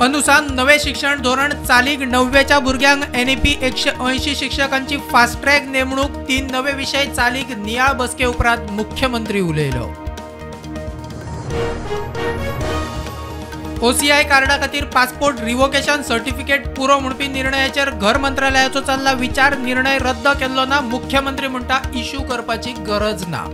अनुसार नवे शिक्षण धोरण चालीक 9च्या भुरग्यांक NEP 180 शिक्षकांची फास्ट ट्रॅक नेमणूक 3 नवे विषय चालीक नियाळ बसके उपरांत मुख्यमंत्री उलयलो। OCI कार्डा खातीर पासपोर्ट रिवोकेशन सर्टिफिकेट पुरो म्हणपी निर्णयाचेर घर मंत्रालयाचो चल्ला विचार, निर्णय रद्द केल्लो ना। मुख्यमंत्री म्हणटा इश्यू करपाची गरज ना।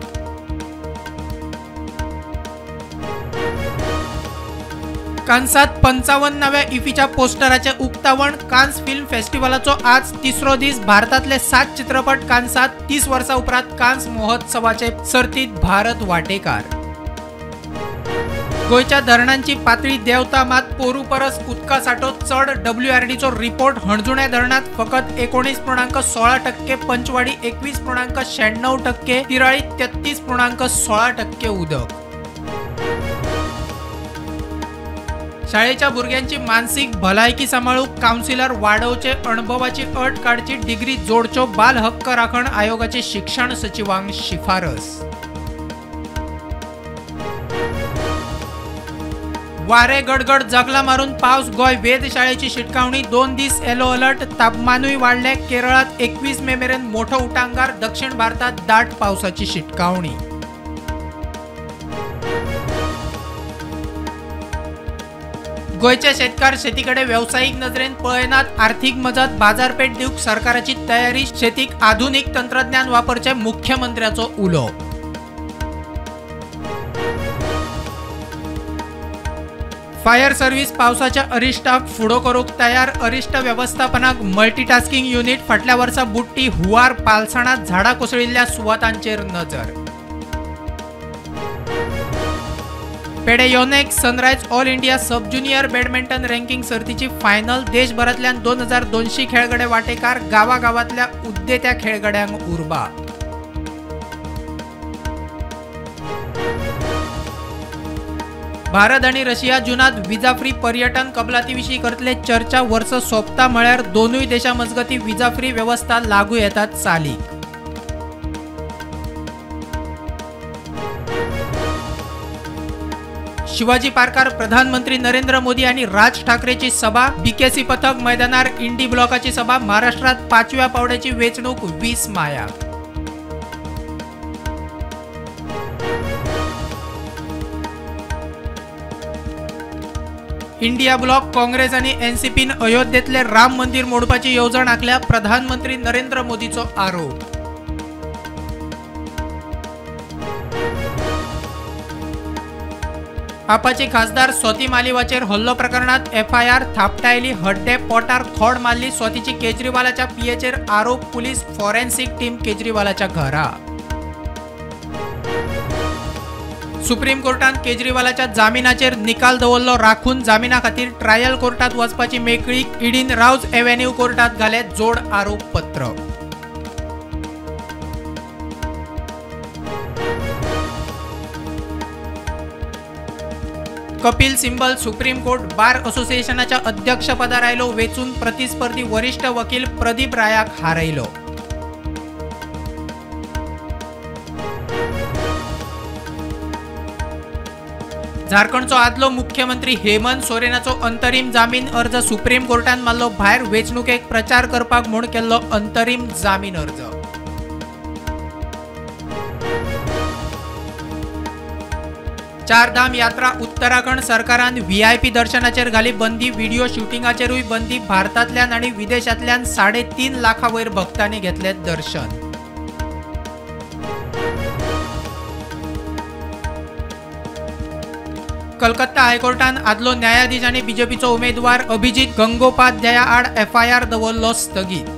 कान्सात 55 नव्या इफीच्या पोस्टराचे उक्तावण। कान्स फिल्म फेस्टिवलाचो आज तिसरो दीस। भारतातले 7 चित्रपट कान्सात 30 वर्सां उपरांत कान्स महोत्सवाचे सर्तीत भारत वांटेकार। गोयच्या धरणांची पातळी देंवता, मात पोरू परस उदका सांठो चड। WRDचो रिपोर्ट हणजुण्या धरणात फकत 19.16%, पंचवाडी 21.96%, तिराळी 33.16% उदक। शाळेच्या भुरग्यांची मानसिक भलायकी सांबाळूक कावन्सिलर वाडोवचे, अणभवाची अट काडची, डिग्री जोडच्यो। बाल हक्क राखण आयोगाची शिक्षण सचिवांक शिफारस। वारे गडगड जगला मारून पावस। गोय वेधशाळेची शिटकावणी, 2 दीस येलो अलर्ट। तापमानूय वाढले। केरळात 21 मे मेरेन मोठो उटंगार। दक्षिण भारतात दाट पावसाची शिटकावणी। गोयचे शेतकार शेतीकडे व्यावसायिक नजरेन पळयनात। आर्थिक मजत, बाजारपेठ दिवक सरकाराची तयारी। शेतीक आधुनिक तंत्रज्ञान वापरचे, मुख्यमंत्र्याचो उलो। फायर सर्व्हिस पावसाच्या अरिश्टाक फुडो करूक तयार। अरिश्ट व्यवस्थापनाक मल्टीटास्किंग युनिट। फाटल्या वर्सा बुट्टी, हुवार, पालसणात झाडां कोसळिल्ल्या सुवातांचेर नजर। Peddem Yonex sunrise all India sub junior badminton ranking सर्तीची फायनल। देशभरातल्यान 2200 खेळगडे वांटेकार। गावागावातल्या उद्देत्या खेळगड्यांक उर्बा। भारत आणि रशिया जुनात विजा फ्री पर्यटन कबलातीविशीं करतले चर्चा। वर्स सोंपता म्हळ्यार दोनूय देशां मजगती विजा फ्री व्यवस्था लागू येतात चालीक। शिवाजी पार्कार प्रधानमंत्री नरेंद्र मोदी आणि राज ठाकरेची सभा। BKC पथक मैदानार इंडी ब्लॉकाची सभा। महाराष्ट्रात 5व्या पावड्याची वेचणूक 20 मायाक। इंडिया ब्लॉक काँग्रेस आणि NCPन अयोध्येतले राम मंदिर मोडपाची येवजण आखल्या। प्रधानमंत्री नरेंद्र मोदीचो आरोप। आपाचे खासदार स्वाती मालिवाचेर हल्लो प्रकरणात FIR। थापटायली, हड्डे, पोटार खोड मारली। स्वातीची केजरीवालाच्या पियेचेर आरोप। पुलीस फॉरेन्सिक टीम केजरीवालाच्या घरा। सुप्रीम कोर्टान केजरीवालाच्या जामिनाचेर निकाल दवरलो राखून। जामिना खातीर ट्रायल कोर्टात वचपाची मेकळी। ईडीन राउज एव्हेन्यू कोर्टात घाले जोड आरोपपत्र। Kapil Sibal supreme court bar असोसिएशनाच्या अध्यक्षपदार आयलो। वेचून प्रतिस्पर्धी वरिष्ठ वकील प्रदीप रायाक हारयलो। झारखंडचो आदलो मुख्यमंत्री हेमंत सोरेनाचो अंतरीम जामीन अर्ज सुप्रीम कोर्टान मारलो भायर। वेचणुकेक प्रचार करपाक म्हूण केल्लो अंतरीम जामीन अर्ज। चारधाम यात्रा उत्तराखंड सरकारान VIP दर्शनाचेर घाली बंदी। व्हिडिओ शूटिंगाचेरूय बंदी। भारतांतल्यान आनी विदेशांतल्यान 3.5 लाखां वयर भक्तांनी घेतले दर्शन। कलकत्ता हायकोर्टान आदलो न्यायाधीश आणि BJPचो उमेदवार अभिजित गंगोपाध्याय आड FIR दवरलो स्थगीत।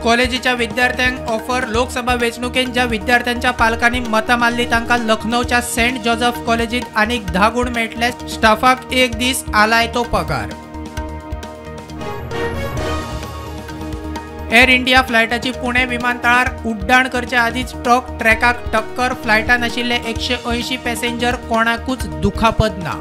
कॉलेजीच्या विद्यार्थ्यांक ऑफर। लोकसभा वेचणुकेन ज्या विद्यार्थ्यांच्या पालकांनी मतां मारली तांकां लखनौच्या सेंट जोसेफ कॉलेजीत आनीक 10 गुण मेळटले। स्टाफाक 1 दीस आलाय तो पगार। एअर इंडिया फ्लायटाची पुणे विमानतळार उड्डाण करचे आदींच ट्रॅकाक टक्कर। फ्लायटान आशिल्ले 180 पॅसेंजर, कोणाकूच दुखापत ना।